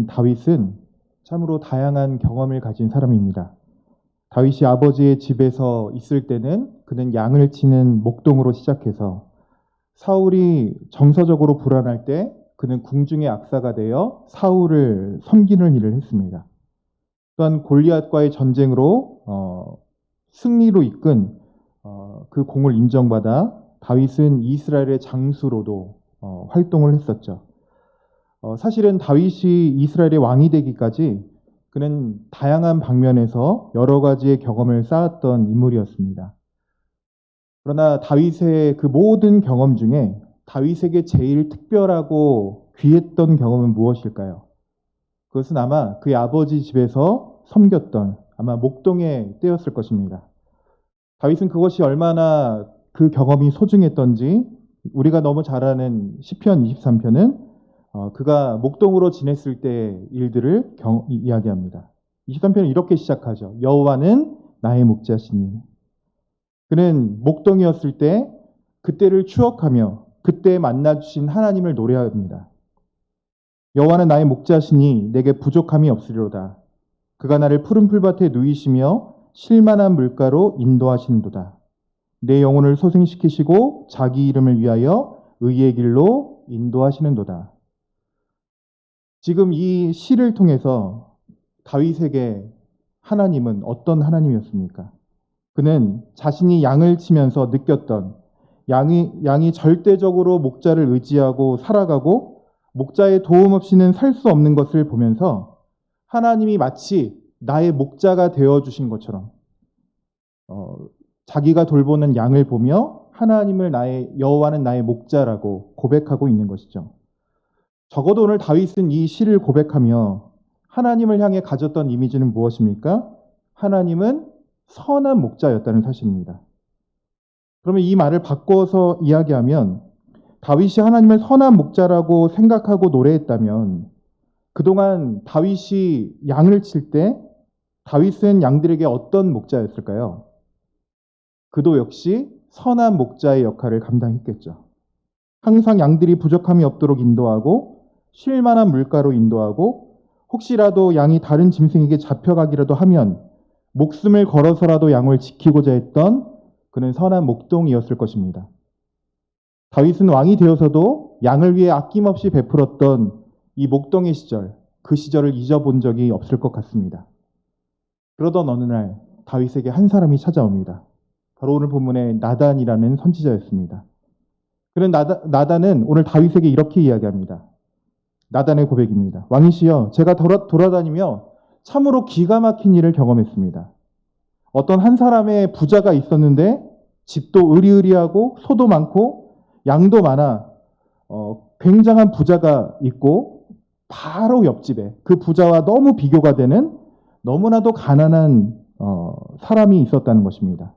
다윗은 참으로 다양한 경험을 가진 사람입니다. 다윗이 아버지의 집에서 있을 때는 그는 양을 치는 목동으로 시작해서 사울이 정서적으로 불안할 때 그는 궁중의 악사가 되어 사울을 섬기는 일을 했습니다. 또한 골리앗과의 전쟁으로 승리로 이끈 그 공을 인정받아 다윗은 이스라엘의 장수로도 활동을 했었죠. 사실은 다윗이 이스라엘의 왕이 되기까지 그는 다양한 방면에서 여러 가지의 경험을 쌓았던 인물이었습니다. 그러나 다윗의 그 모든 경험 중에 다윗에게 제일 특별하고 귀했던 경험은 무엇일까요? 그것은 아마 그의 아버지 집에서 섬겼던 아마 목동의 때였을 것입니다. 다윗은 그것이 얼마나 그 경험이 소중했던지 우리가 너무 잘 아는 시편 23편은 그가 목동으로 지냈을 때의 일들을 이야기합니다. 23편은 이렇게 시작하죠. 여호와는 나의 목자시니. 그는 목동이었을 때 그때를 추억하며 그때 만나주신 하나님을 노래합니다. 여호와는 나의 목자시니 내게 부족함이 없으리로다. 그가 나를 푸른 풀밭에 누이시며 쉴만한 물가로 인도하시는도다. 내 영혼을 소생시키시고 자기 이름을 위하여 의의 길로 인도하시는도다. 지금 이 시를 통해서 다윗에게 하나님은 어떤 하나님이었습니까? 그는 자신이 양을 치면서 느꼈던 양이 절대적으로 목자를 의지하고 살아가고 목자의 도움 없이는 살 수 없는 것을 보면서 하나님이 마치 나의 목자가 되어주신 것처럼 자기가 돌보는 양을 보며 하나님을 여호와는 나의 목자라고 고백하고 있는 것이죠. 적어도 오늘 다윗은 이 시를 고백하며 하나님을 향해 가졌던 이미지는 무엇입니까? 하나님은 선한 목자였다는 사실입니다. 그러면 이 말을 바꿔서 이야기하면 다윗이 하나님을 선한 목자라고 생각하고 노래했다면 그동안 다윗이 양을 칠 때 다윗은 양들에게 어떤 목자였을까요? 그도 역시 선한 목자의 역할을 감당했겠죠. 항상 양들이 부족함이 없도록 인도하고 쉴 만한 물가로 인도하고 혹시라도 양이 다른 짐승에게 잡혀가기라도 하면 목숨을 걸어서라도 양을 지키고자 했던 그는 선한 목동이었을 것입니다. 다윗은 왕이 되어서도 양을 위해 아낌없이 베풀었던 이 목동의 시절, 그 시절을 잊어본 적이 없을 것 같습니다. 그러던 어느 날 다윗에게 한 사람이 찾아옵니다. 바로 오늘 본문의 나단이라는 선지자였습니다. 그런 나단은 오늘 다윗에게 이렇게 이야기합니다. 나단의 고백입니다. 왕이시여, 제가 돌아다니며 참으로 기가 막힌 일을 경험했습니다. 어떤 한 사람의 부자가 있었는데 집도 으리으리하고 소도 많고 양도 많아 굉장한 부자가 있고 바로 옆집에 그 부자와 너무 비교가 되는 너무나도 가난한 사람이 있었다는 것입니다.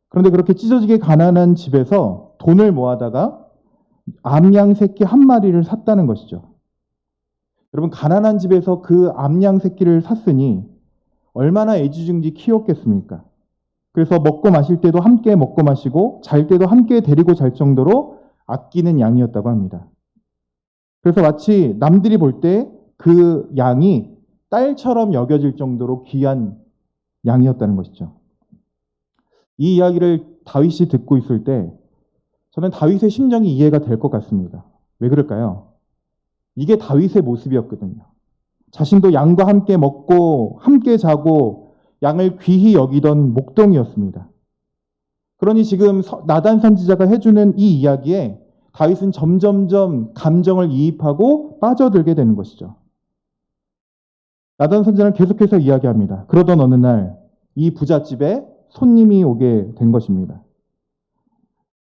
그런데 그렇게 찢어지게 가난한 집에서 돈을 모아다가 암양 새끼 한 마리를 샀다는 것이죠. 여러분, 가난한 집에서 그 암양 새끼를 샀으니 얼마나 애지중지 키웠겠습니까? 그래서 먹고 마실 때도 함께 먹고 마시고 잘 때도 함께 데리고 잘 정도로 아끼는 양이었다고 합니다. 그래서 마치 남들이 볼 때 그 양이 딸처럼 여겨질 정도로 귀한 양이었다는 것이죠. 이 이야기를 다윗이 듣고 있을 때 저는 다윗의 심정이 이해가 될 것 같습니다. 왜 그럴까요? 이게 다윗의 모습이었거든요. 자신도 양과 함께 먹고 함께 자고 양을 귀히 여기던 목동이었습니다. 그러니 지금 나단 선지자가 해주는 이 이야기에 다윗은 점점점 감정을 이입하고 빠져들게 되는 것이죠. 나단 선지자는 계속해서 이야기합니다. 그러던 어느 날 이 부잣집에 손님이 오게 된 것입니다.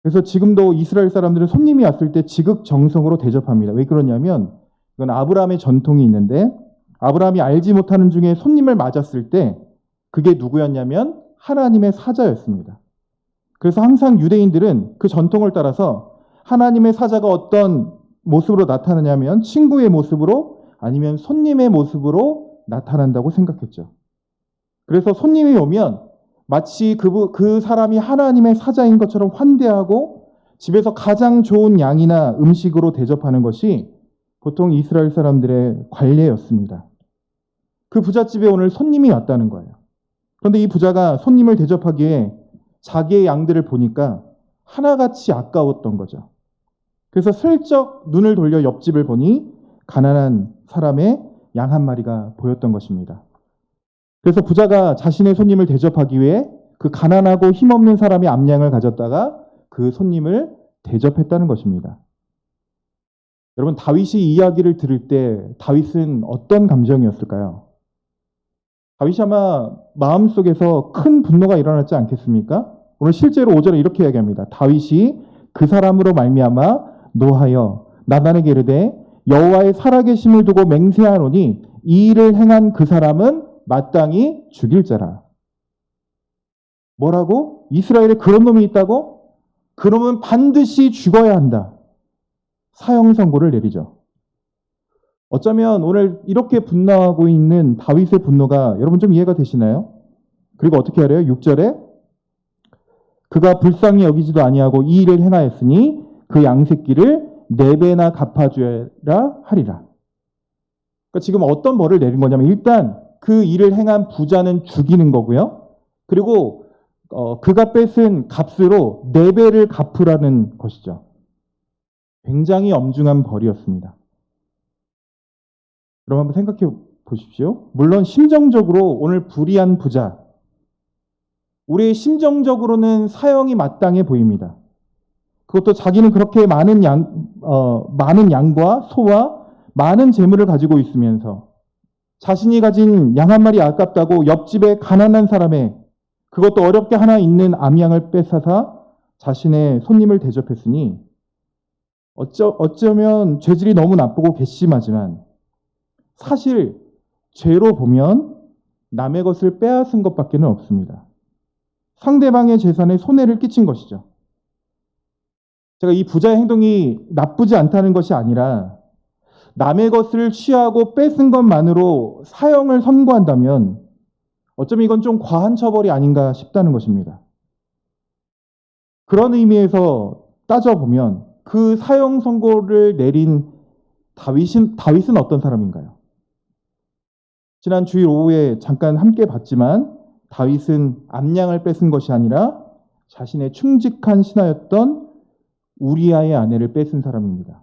그래서 지금도 이스라엘 사람들은 손님이 왔을 때 지극정성으로 대접합니다. 왜 그러냐면 이건 아브라함의 전통이 있는데 아브라함이 알지 못하는 중에 손님을 맞았을 때 그게 누구였냐면 하나님의 사자였습니다. 그래서 항상 유대인들은 그 전통을 따라서 하나님의 사자가 어떤 모습으로 나타나냐면 친구의 모습으로 아니면 손님의 모습으로 나타난다고 생각했죠. 그래서 손님이 오면 마치 그 사람이 하나님의 사자인 것처럼 환대하고 집에서 가장 좋은 양이나 음식으로 대접하는 것이 보통 이스라엘 사람들의 관례였습니다. 그 부잣집에 오늘 손님이 왔다는 거예요. 그런데 이 부자가 손님을 대접하기에 자기의 양들을 보니까 하나같이 아까웠던 거죠. 그래서 슬쩍 눈을 돌려 옆집을 보니 가난한 사람의 양 한 마리가 보였던 것입니다. 그래서 부자가 자신의 손님을 대접하기 위해 그 가난하고 힘없는 사람의 암양을 가졌다가 그 손님을 대접했다는 것입니다. 여러분, 다윗이 이 이야기를 들을 때 다윗은 어떤 감정이었을까요? 다윗이 아마 마음속에서 큰 분노가 일어났지 않겠습니까? 오늘 실제로 5절에 이렇게 이야기합니다. 다윗이 그 사람으로 말미암아 노하여 나단에게 이르되 여호와의 살아계심을 두고 맹세하노니 이 일을 행한 그 사람은 마땅히 죽일 자라. 뭐라고? 이스라엘에 그런 놈이 있다고? 그놈은 반드시 죽어야 한다. 사형 선고를 내리죠. 어쩌면 오늘 이렇게 분노하고 있는 다윗의 분노가 여러분 좀 이해가 되시나요? 그리고 어떻게 하래요? 6절에 그가 불쌍히 여기지도 아니하고 이 일을 행하였으니 그 양새끼를 4배나 갚아주라 하리라. 그러니까 지금 어떤 벌을 내린 거냐면 일단 그 일을 행한 부자는 죽이는 거고요. 그리고 그가 뺏은 값으로 4배를 갚으라는 것이죠. 굉장히 엄중한 벌이었습니다. 여러분 한번 생각해 보십시오. 물론 심정적으로 오늘 불의한 부자, 우리의 심정적으로는 사형이 마땅해 보입니다. 그것도 자기는 그렇게 많은 양과 소와 많은 재물을 가지고 있으면서 자신이 가진 양 한 마리 아깝다고 옆집에 가난한 사람의 그것도 어렵게 하나 있는 암양을 뺏어사 자신의 손님을 대접했으니 어쩌면 죄질이 너무 나쁘고 괘씸하지만 사실 죄로 보면 남의 것을 빼앗은 것밖에는 없습니다. 상대방의 재산에 손해를 끼친 것이죠. 제가 이 부자의 행동이 나쁘지 않다는 것이 아니라 남의 것을 취하고 뺏은 것만으로 사형을 선고한다면 어쩌면 이건 좀 과한 처벌이 아닌가 싶다는 것입니다. 그런 의미에서 따져보면 그 사형 선고를 내린 다윗은 어떤 사람인가요? 지난 주일 오후에 잠깐 함께 봤지만 다윗은 암양을 뺏은 것이 아니라 자신의 충직한 신하였던 우리아의 아내를 뺏은 사람입니다.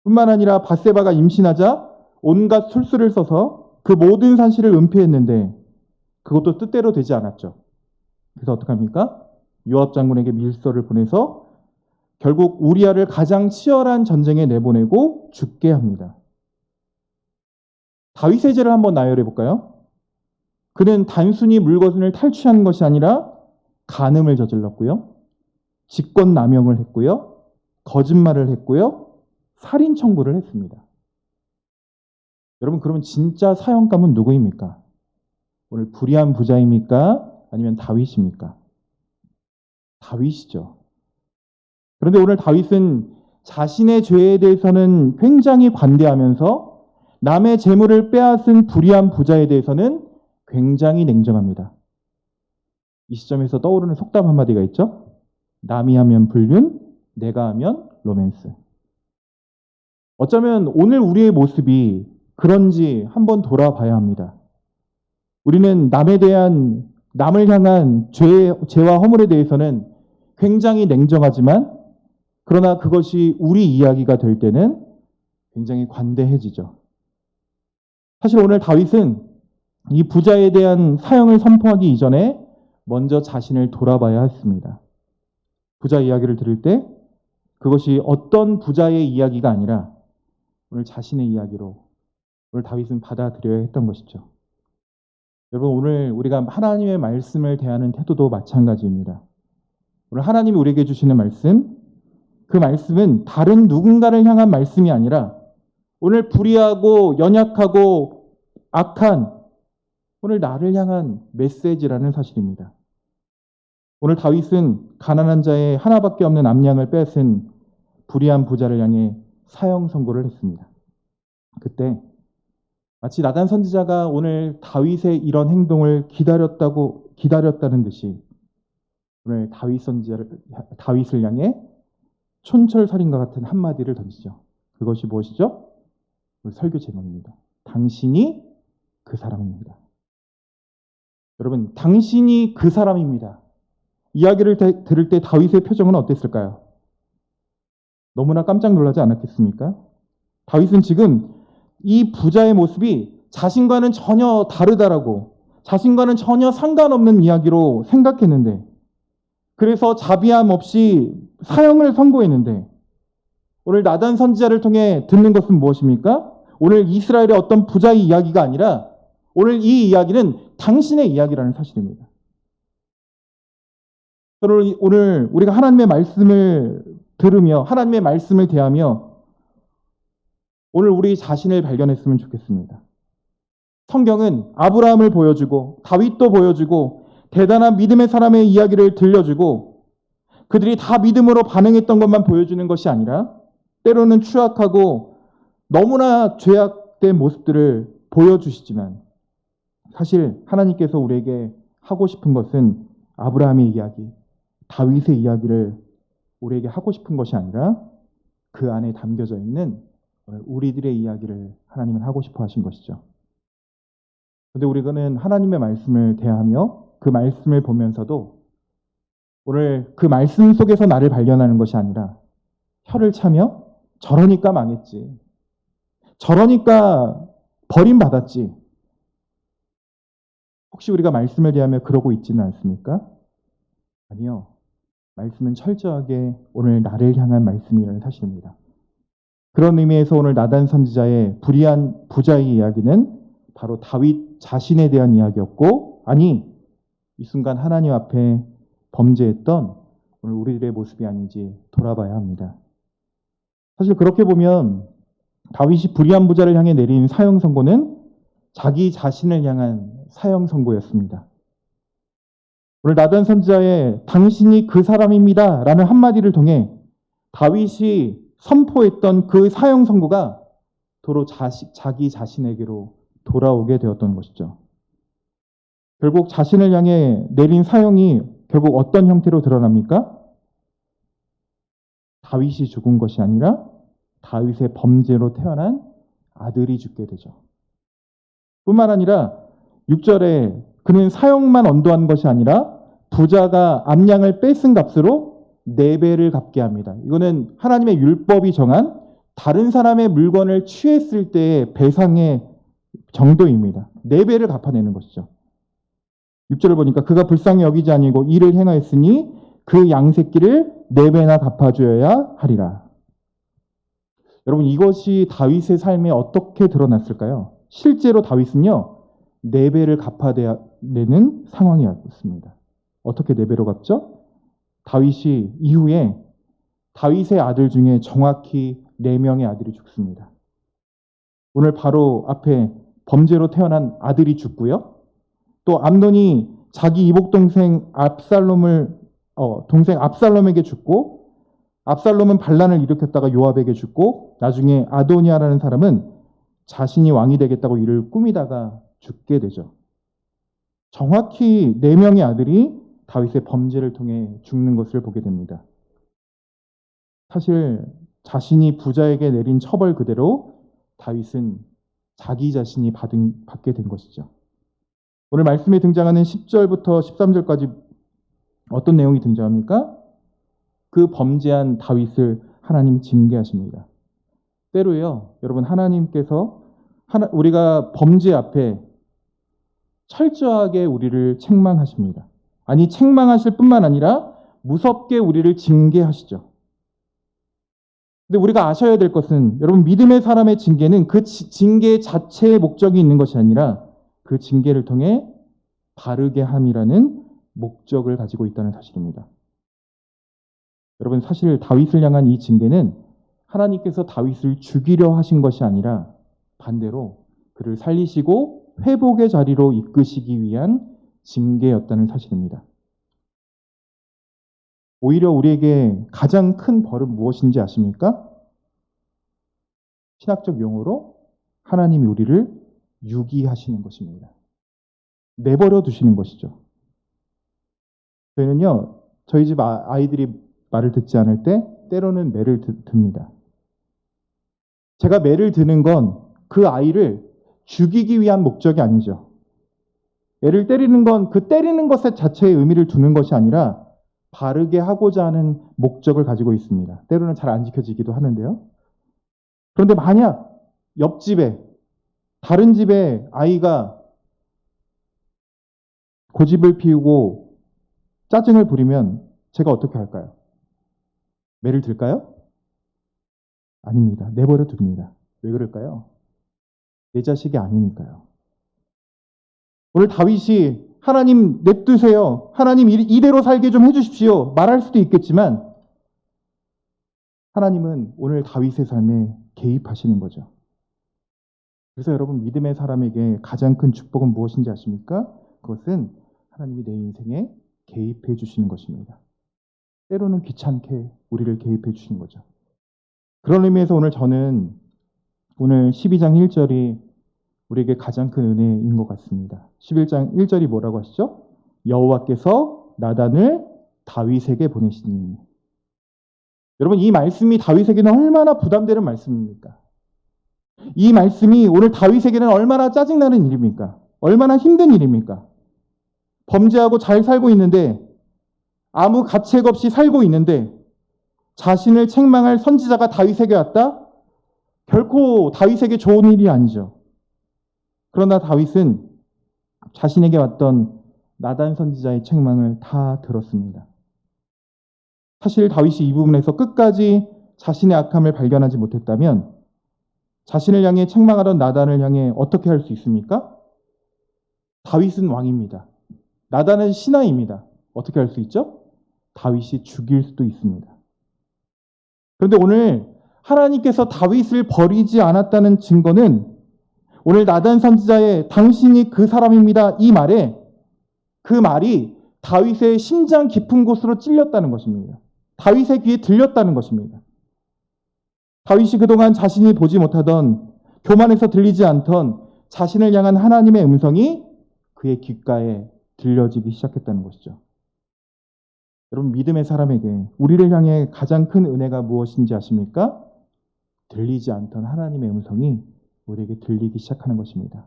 뿐만 아니라 밧세바가 임신하자 온갖 술수를 써서 그 모든 산실을 은폐했는데 그것도 뜻대로 되지 않았죠. 그래서 어떡합니까? 요압 장군에게 밀서를 보내서 결국 우리아를 가장 치열한 전쟁에 내보내고 죽게 합니다. 다윗의 죄를 한번 나열해 볼까요? 그는 단순히 물건을 탈취한 것이 아니라 간음을 저질렀고요. 직권남용을 했고요. 거짓말을 했고요. 살인 청부를 했습니다. 여러분, 그러면 진짜 사형감은 누구입니까? 오늘 불의한 부자입니까? 아니면 다윗입니까? 다윗이죠. 그런데 오늘 다윗은 자신의 죄에 대해서는 굉장히 관대하면서 남의 재물을 빼앗은 불의한 부자에 대해서는 굉장히 냉정합니다. 이 시점에서 떠오르는 속담 한마디가 있죠. 남이 하면 불륜, 내가 하면 로맨스. 어쩌면 오늘 우리의 모습이 그런지 한번 돌아봐야 합니다. 우리는 남을 향한 죄와 허물에 대해서는 굉장히 냉정하지만 그러나 그것이 우리 이야기가 될 때는 굉장히 관대해지죠. 사실 오늘 다윗은 이 부자에 대한 사형을 선포하기 이전에 먼저 자신을 돌아봐야 했습니다. 부자 이야기를 들을 때 그것이 어떤 부자의 이야기가 아니라 오늘 자신의 이야기로 오늘 다윗은 받아들여야 했던 것이죠. 여러분, 오늘 우리가 하나님의 말씀을 대하는 태도도 마찬가지입니다. 오늘 하나님이 우리에게 주시는 말씀, 그 말씀은 다른 누군가를 향한 말씀이 아니라 오늘 불의하고 연약하고 악한 오늘 나를 향한 메시지라는 사실입니다. 오늘 다윗은 가난한 자의 하나밖에 없는 암양을 뺏은 불의한 부자를 향해 사형 선고를 했습니다. 그때 마치 나단 선지자가 오늘 다윗의 이런 행동을 기다렸다는 듯이 오늘 다윗을 향해 촌철살인과 같은 한마디를 던지죠. 그것이 무엇이죠? 우리 설교 제목입니다. 당신이 그 사람입니다. 여러분, 당신이 그 사람입니다. 이야기를 들을 때 다윗의 표정은 어땠을까요? 너무나 깜짝 놀라지 않았겠습니까? 다윗은 지금 이 부자의 모습이 자신과는 전혀 다르다라고, 자신과는 전혀 상관없는 이야기로 생각했는데, 그래서 자비함 없이 사형을 선고했는데, 오늘 나단 선지자를 통해 듣는 것은 무엇입니까? 오늘 이스라엘의 어떤 부자의 이야기가 아니라 오늘 이 이야기는 당신의 이야기라는 사실입니다. 오늘 우리가 하나님의 말씀을 들으며 하나님의 말씀을 대하며 오늘 우리 자신을 발견했으면 좋겠습니다. 성경은 아브라함을 보여주고 다윗도 보여주고 대단한 믿음의 사람의 이야기를 들려주고 그들이 다 믿음으로 반응했던 것만 보여주는 것이 아니라 때로는 추악하고 너무나 죄악된 모습들을 보여주시지만 사실 하나님께서 우리에게 하고 싶은 것은 아브라함의 이야기, 다윗의 이야기를 우리에게 하고 싶은 것이 아니라 그 안에 담겨져 있는 우리들의 이야기를 하나님은 하고 싶어 하신 것이죠. 그런데 우리는 하나님의 말씀을 대하며 그 말씀을 보면서도 오늘 그 말씀 속에서 나를 발견하는 것이 아니라 혀를 차며 저러니까 망했지. 저러니까 버림받았지. 혹시 우리가 말씀을 대하며 그러고 있지는 않습니까? 아니요. 말씀은 철저하게 오늘 나를 향한 말씀이라는 사실입니다. 그런 의미에서 오늘 나단 선지자의 불의한 부자의 이야기는 바로 다윗 자신에 대한 이야기였고, 아니, 이 순간 하나님 앞에 범죄했던 오늘 우리들의 모습이 아닌지 돌아봐야 합니다. 사실 그렇게 보면 다윗이 불의한 부자를 향해 내린 사형 선고는 자기 자신을 향한 사형 선고였습니다. 오늘 나단 선지자의 당신이 그 사람입니다 라는 한마디를 통해 다윗이 선포했던 그 사형 선고가 도로 자기 자신에게로 돌아오게 되었던 것이죠. 결국 자신을 향해 내린 사형이 결국 어떤 형태로 드러납니까? 다윗이 죽은 것이 아니라 다윗의 범죄로 태어난 아들이 죽게 되죠. 뿐만 아니라 6절에 그는 사형만 언도한 것이 아니라 부자가 암양을 뺏은 값으로 4배를 갚게 합니다. 이거는 하나님의 율법이 정한 다른 사람의 물건을 취했을 때의 배상의 정도입니다. 4배를 갚아내는 것이죠. 6절을 보니까 그가 불쌍히 여기지 아니고 이를 행하였으니 그 양새끼를 4배나 갚아주어야 하리라. 여러분, 이것이 다윗의 삶에 어떻게 드러났을까요? 실제로 다윗은요, 4배를 갚아내는 상황이었습니다. 어떻게 4배로 갚죠? 다윗이 이후에 다윗의 아들 중에 정확히 4명의 아들이 죽습니다. 오늘 바로 앞에 범죄로 태어난 아들이 죽고요. 또 암논이 자기 이복 동생 압살롬에게 죽고, 압살롬은 반란을 일으켰다가 요압에게 죽고, 나중에 아도니아라는 사람은 자신이 왕이 되겠다고 이를 꾸미다가 죽게 되죠. 정확히 4명의 아들이 다윗의 범죄를 통해 죽는 것을 보게 됩니다. 사실 자신이 부자에게 내린 처벌 그대로 다윗은 자기 자신이 받게 된 것이죠. 오늘 말씀에 등장하는 10절부터 13절까지 어떤 내용이 등장합니까? 그 범죄한 다윗을 하나님이 징계하십니다. 때로요, 여러분, 하나님께서 우리가 범죄 앞에 철저하게 우리를 책망하십니다. 아니, 책망하실 뿐만 아니라 무섭게 우리를 징계하시죠. 근데 우리가 아셔야 될 것은, 여러분, 믿음의 사람의 징계는 그 징계 자체의 목적이 있는 것이 아니라 그 징계를 통해 바르게 함이라는 목적을 가지고 있다는 사실입니다. 여러분, 사실 다윗을 향한 이 징계는 하나님께서 다윗을 죽이려 하신 것이 아니라 반대로 그를 살리시고 회복의 자리로 이끄시기 위한 징계였다는 사실입니다. 오히려 우리에게 가장 큰 벌은 무엇인지 아십니까? 신학적 용어로 하나님이 우리를 유기하시는 것입니다. 내버려 두시는 것이죠. 저희는요, 저희 집 아이들이 말을 듣지 않을 때 때로는 매를 듭니다. 제가 매를 드는 건 그 아이를 죽이기 위한 목적이 아니죠. 애를 때리는 건 그 때리는 것 자체에 의미를 두는 것이 아니라 바르게 하고자 하는 목적을 가지고 있습니다. 때로는 잘 안 지켜지기도 하는데요. 그런데 만약 옆집에 다른 집에 아이가 고집을 피우고 짜증을 부리면 제가 어떻게 할까요? 매를 들까요? 아닙니다. 내버려 둡니다. 왜 그럴까요? 내 자식이 아니니까요. 오늘 다윗이 하나님 냅두세요. 하나님 이대로 살게 좀 해주십시오. 말할 수도 있겠지만 하나님은 오늘 다윗의 삶에 개입하시는 거죠. 그래서 여러분 믿음의 사람에게 가장 큰 축복은 무엇인지 아십니까? 그것은 하나님이 내 인생에 개입해 주시는 것입니다. 때로는 귀찮게 우리를 개입해 주시는 거죠. 그런 의미에서 오늘 저는 오늘 12장 1절이 우리에게 가장 큰 은혜인 것 같습니다. 11장 1절이 뭐라고 하시죠? 여호와께서 나단을 다윗에게 보내시니. 여러분 이 말씀이 다윗에게는 얼마나 부담되는 말씀입니까? 이 말씀이 오늘 다윗에게는 얼마나 짜증나는 일입니까? 얼마나 힘든 일입니까? 범죄하고 잘 살고 있는데 아무 가책 없이 살고 있는데 자신을 책망할 선지자가 다윗에게 왔다? 결코 다윗에게 좋은 일이 아니죠. 그러나 다윗은 자신에게 왔던 나단 선지자의 책망을 다 들었습니다. 사실 다윗이 이 부분에서 끝까지 자신의 악함을 발견하지 못했다면 자신을 향해 책망하던 나단을 향해 어떻게 할 수 있습니까? 다윗은 왕입니다. 나단은 신하입니다. 어떻게 할 수 있죠? 다윗이 죽일 수도 있습니다. 그런데 오늘 하나님께서 다윗을 버리지 않았다는 증거는 오늘 나단 선지자의 당신이 그 사람입니다. 이 말에 그 말이 다윗의 심장 깊은 곳으로 찔렸다는 것입니다. 다윗의 귀에 들렸다는 것입니다. 다윗이 그동안 자신이 보지 못하던 교만해서 들리지 않던 자신을 향한 하나님의 음성이 그의 귓가에 들려지기 시작했다는 것이죠. 여러분 믿음의 사람에게 우리를 향해 가장 큰 은혜가 무엇인지 아십니까? 들리지 않던 하나님의 음성이 우리에게 들리기 시작하는 것입니다.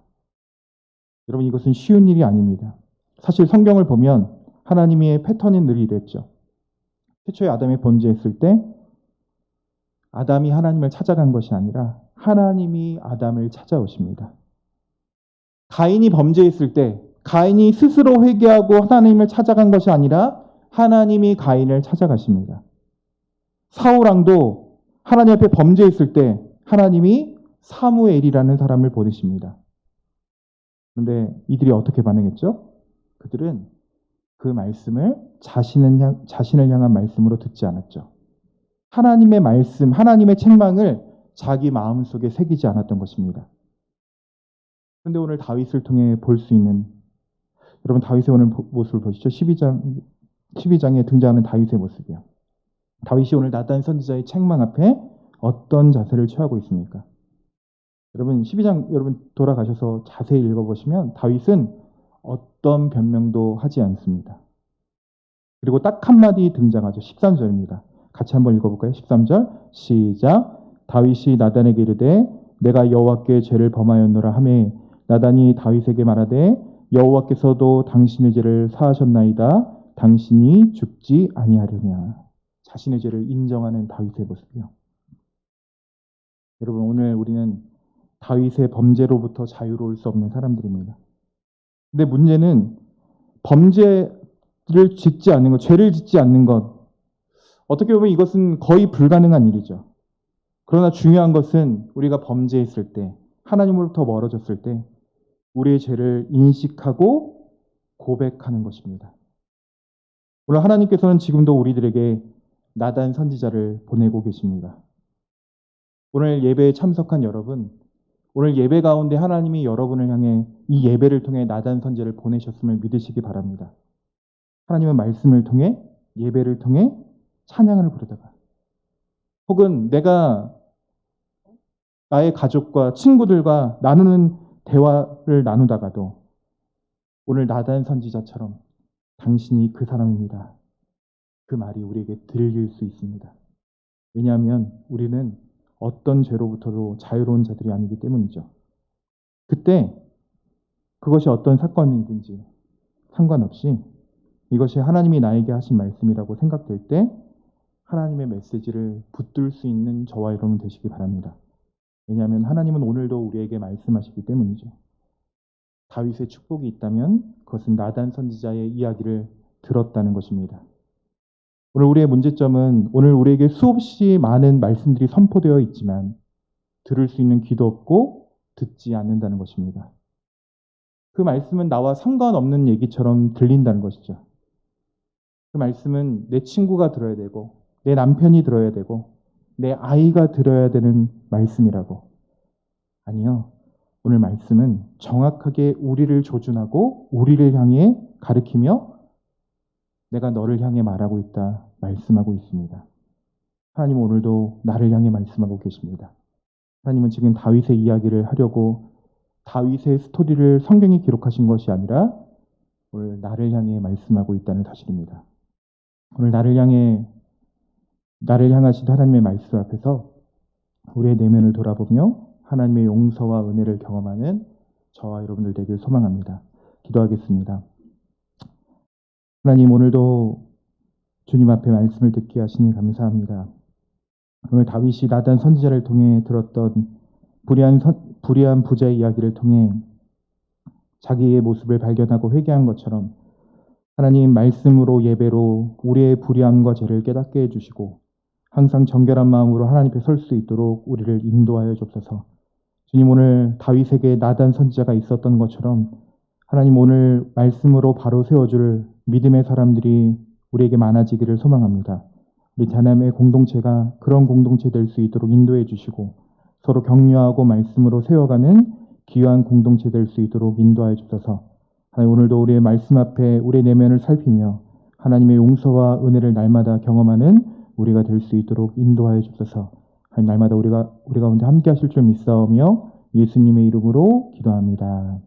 여러분 이것은 쉬운 일이 아닙니다. 사실 성경을 보면 하나님의 패턴이 늘 이랬죠. 최초의 아담이 범죄했을 때 아담이 하나님을 찾아간 것이 아니라 하나님이 아담을 찾아오십니다. 가인이 범죄했을 때 가인이 스스로 회개하고 하나님을 찾아간 것이 아니라 하나님이 가인을 찾아가십니다. 사울 왕도 하나님 앞에 범죄했을 때 하나님이 사무엘이라는 사람을 보내십니다. 그런데 이들이 어떻게 반응했죠? 그들은 그 말씀을 자신을 향한 말씀으로 듣지 않았죠. 하나님의 말씀, 하나님의 책망을 자기 마음속에 새기지 않았던 것입니다. 그런데 오늘 다윗을 통해 볼 수 있는 여러분 다윗의 오늘 모습을 보시죠. 12장에 등장하는 다윗의 모습이요. 다윗이 오늘 나단 선지자의 책망 앞에 어떤 자세를 취하고 있습니까? 여러분 12장 여러분 돌아가셔서 자세히 읽어보시면 다윗은 어떤 변명도 하지 않습니다. 그리고 딱 한마디 등장하죠. 13절입니다. 같이 한번 읽어볼까요? 13절 시작. 다윗이 나단에게 이르되 내가 여호와께 죄를 범하였노라 하매 나단이 다윗에게 말하되 여호와께서도 당신의 죄를 사하셨나이다. 당신이 죽지 아니하려냐. 자신의 죄를 인정하는 다윗의 모습이요. 여러분 오늘 우리는 다윗의 범죄로부터 자유로울 수 없는 사람들입니다. 근데 문제는 범죄를 짓지 않는 것, 죄를 짓지 않는 것, 어떻게 보면 이것은 거의 불가능한 일이죠. 그러나 중요한 것은 우리가 범죄했을 때, 하나님으로부터 멀어졌을 때 우리의 죄를 인식하고 고백하는 것입니다. 물론 하나님께서는 지금도 우리들에게 나단 선지자를 보내고 계십니다. 오늘 예배에 참석한 여러분, 오늘 예배 가운데 하나님이 여러분을 향해 이 예배를 통해 나단 선지자를 보내셨음을 믿으시기 바랍니다. 하나님은 말씀을 통해 예배를 통해 찬양을 부르다가 혹은 내가 나의 가족과 친구들과 나누는 대화를 나누다가도 오늘 나단 선지자처럼 당신이 그 사람입니다. 그 말이 우리에게 들릴 수 있습니다. 왜냐하면 우리는 어떤 죄로부터도 자유로운 자들이 아니기 때문이죠. 그때 그것이 어떤 사건이든지 상관없이 이것이 하나님이 나에게 하신 말씀이라고 생각될 때 하나님의 메시지를 붙들 수 있는 저와 여러분 되시기 바랍니다. 왜냐하면 하나님은 오늘도 우리에게 말씀하시기 때문이죠. 다윗의 축복이 있다면 그것은 나단 선지자의 이야기를 들었다는 것입니다. 오늘 우리의 문제점은 오늘 우리에게 수없이 많은 말씀들이 선포되어 있지만 들을 수 있는 귀도 없고 듣지 않는다는 것입니다. 그 말씀은 나와 상관없는 얘기처럼 들린다는 것이죠. 그 말씀은 내 친구가 들어야 되고 내 남편이 들어야 되고 내 아이가 들어야 되는 말씀이라고. 아니요. 오늘 말씀은 정확하게 우리를 조준하고 우리를 향해 가리키며 내가 너를 향해 말하고 있다 말씀하고 있습니다. 하나님은 오늘도 나를 향해 말씀하고 계십니다. 하나님은 지금 다윗의 이야기를 하려고 다윗의 스토리를 성경에 기록하신 것이 아니라 오늘 나를 향해 말씀하고 있다는 사실입니다. 오늘 나를 향하신 하나님의 말씀 앞에서 우리의 내면을 돌아보며 하나님의 용서와 은혜를 경험하는 저와 여러분들 되길 소망합니다. 기도하겠습니다. 하나님, 오늘도 주님 앞에 말씀을 듣게 하시니 감사합니다. 오늘 다윗이 나단 선지자를 통해 들었던 불의한 부자의 이야기를 통해 자기의 모습을 발견하고 회개한 것처럼 하나님 말씀으로 예배로 우리의 불의함과 죄를 깨닫게 해주시고 항상 정결한 마음으로 하나님 앞에 설 수 있도록 우리를 인도하여 주옵소서. 주님, 오늘 다윗에게 나단 선지자가 있었던 것처럼 하나님 오늘 말씀으로 바로 세워줄 믿음의 사람들이 우리에게 많아지기를 소망합니다. 우리 자남의 공동체가 그런 공동체 될 수 있도록 인도해 주시고 서로 격려하고 말씀으로 세워가는 귀한 공동체 될 수 있도록 인도하여 주셔서 하나님 오늘도 우리의 말씀 앞에 우리의 내면을 살피며 하나님의 용서와 은혜를 날마다 경험하는 우리가 될 수 있도록 인도하여 주셔서 하나님 날마다 우리 가운데 함께 하실 줄 믿사오며 예수님의 이름으로 기도합니다.